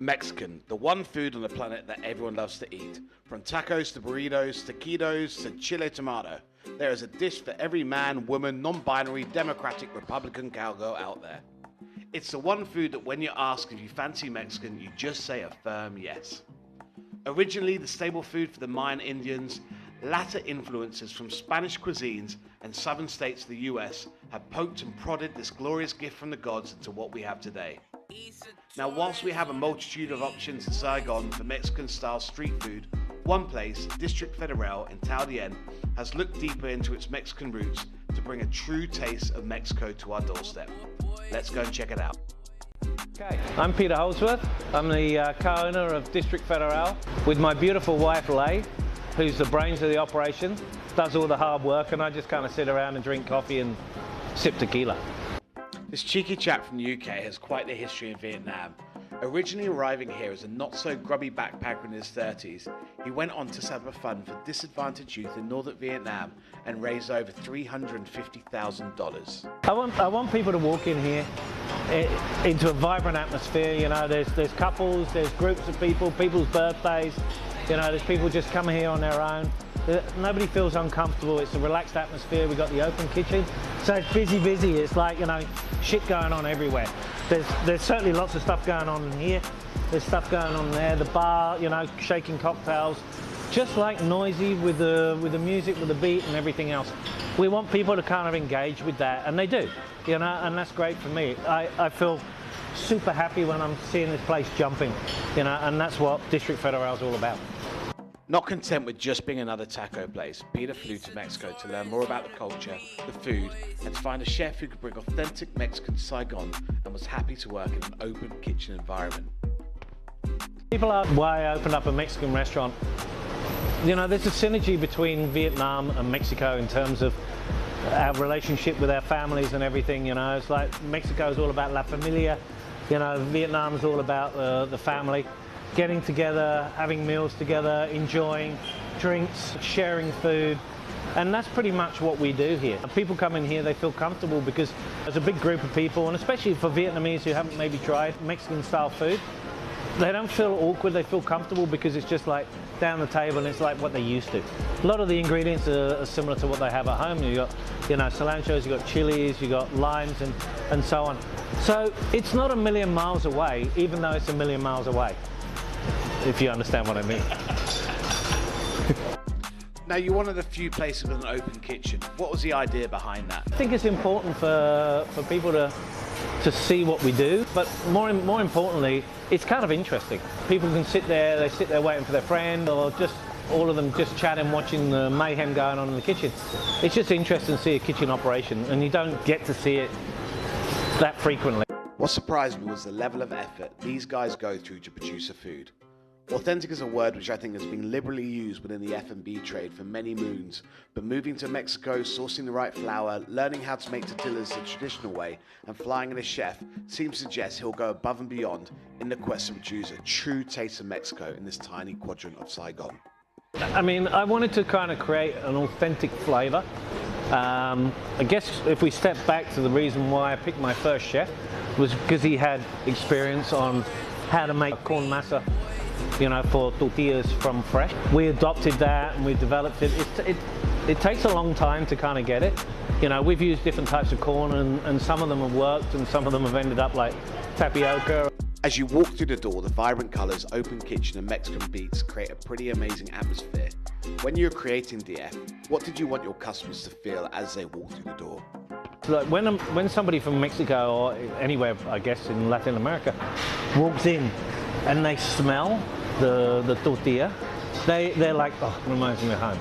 Mexican, the one food on the planet that everyone loves to eat. From tacos to burritos, taquitos to chile tomato. There is a dish for every man, woman, non-binary, democratic, Republican cowgirl out there. It's the one food that when you're asked if you fancy Mexican, you just say a firm yes. Originally the staple food for the Mayan Indians, latter influences from Spanish cuisines and southern states of the US have poked and prodded this glorious gift from the gods into what we have today. Now, whilst we have a multitude of options in Saigon for Mexican-style street food, one place, District Federal in Taodien, has looked deeper into its Mexican roots to bring a true taste of Mexico to our doorstep. Let's go and check it out. Okay, I'm Peter Holdsworth. I'm the co-owner of District Federal with my beautiful wife, Leigh, who's the brains of the operation, does all the hard work, and I just kind of sit around and drink coffee and sip tequila. This cheeky chap from the UK has quite the history in Vietnam. Originally arriving here as a not-so-grubby backpacker in his 30s, he went on to set up a fund for disadvantaged youth in northern Vietnam and raised over $350,000. I want people to walk in here into a vibrant atmosphere. You know, there's couples, there's groups of people, people's birthdays. You know, there's people just coming here on their own. Nobody feels uncomfortable. It's a relaxed atmosphere. We've got the open kitchen, so it's busy. It's like, you know, shit going on everywhere. There's certainly lots of stuff going on in here. There's stuff going on there. The bar, you know, shaking cocktails, just like noisy with the music, with the beat and everything else. We want people to kind of engage with that, and they do, you know, and that's great for me. I feel super happy when I'm seeing this place jumping, you know, and that's what District Federal is all about. Not content with just being another taco place, Peter flew to Mexico to learn more about the culture, the food, and to find a chef who could bring authentic Mexican to Saigon and was happy to work in an open kitchen environment. People ask why I opened up a Mexican restaurant. You know, there's a synergy between Vietnam and Mexico in terms of our relationship with our families and everything. You know, it's like Mexico is all about La Familia, you know, Vietnam is all about the family. Getting together, having meals together, enjoying drinks, sharing food, and that's pretty much what we do here. People come in here, they feel comfortable because there's a big group of people, and especially for Vietnamese who haven't maybe tried Mexican style food, they don't feel awkward, they feel comfortable because it's just like down the table and it's like what they used to. A lot of the ingredients are similar to what they have at home. You've got, you know, cilantros, you've got chilies, you've got limes and so on. So it's not a million miles away, even though it's a million miles away, if you understand what I mean. Now, you're one of the few places with an open kitchen. What was the idea behind that? I think it's important for people to see what we do, but more importantly, it's kind of interesting. People can sit there waiting for their friend, or just all of them just chatting, watching the mayhem going on in the kitchen. It's just interesting to see a kitchen operation, and you don't get to see it that frequently. What surprised me was the level of effort these guys go through to produce a food. Authentic is a word which I think has been liberally used within the F&B trade for many moons, but moving to Mexico, sourcing the right flour, learning how to make tortillas the traditional way, and flying in a chef seems to suggest he'll go above and beyond in the quest to produce a true taste of Mexico in this tiny quadrant of Saigon. I mean, I wanted to kind of create an authentic flavor. I guess if we step back to the reason why I picked my first chef was because he had experience on how to make corn masa, you know, for tortillas from fresh. We adopted that and we developed it. It takes a long time to kind of get it. You know, we've used different types of corn and some of them have worked and some of them have ended up like tapioca. As you walk through the door, the vibrant colours, open kitchen and Mexican beats create a pretty amazing atmosphere. When you were creating DF, what did you want your customers to feel as they walk through the door? Like when somebody from Mexico or anywhere, I guess, in Latin America walks in and they smell the tortilla, they're like, oh, it reminds me of home.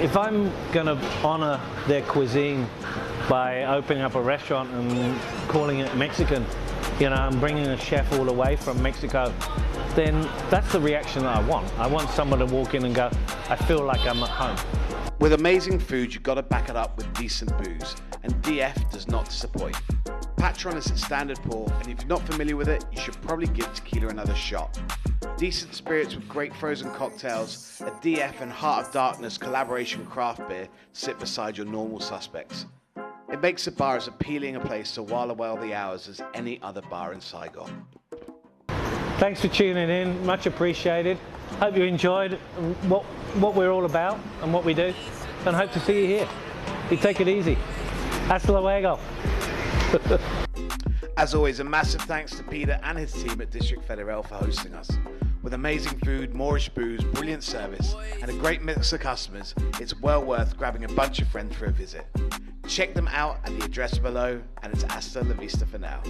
If I'm gonna honor their cuisine by opening up a restaurant and calling it Mexican, you know, and bringing a chef all the way from Mexico, then that's the reaction that I want. I want someone to walk in and go, I feel like I'm at home. With amazing food, you've got to back it up with decent booze, and DF does not disappoint. Patron is its standard pour, and if you're not familiar with it, you should probably give tequila another shot. Decent spirits with great frozen cocktails, a DF and Heart of Darkness collaboration craft beer sit beside your normal suspects. It makes the bar as appealing a place to while away the hours as any other bar in Saigon. Thanks for tuning in, much appreciated. Hope you enjoyed what we're all about and what we do, and hope to see you here. You take it easy. Hasta luego. As always, a massive thanks to Peter and his team at District Federal for hosting us. With amazing food, Moorish booze, brilliant service, and a great mix of customers, it's well worth grabbing a bunch of friends for a visit. Check them out at the address below, and it's hasta la vista for now.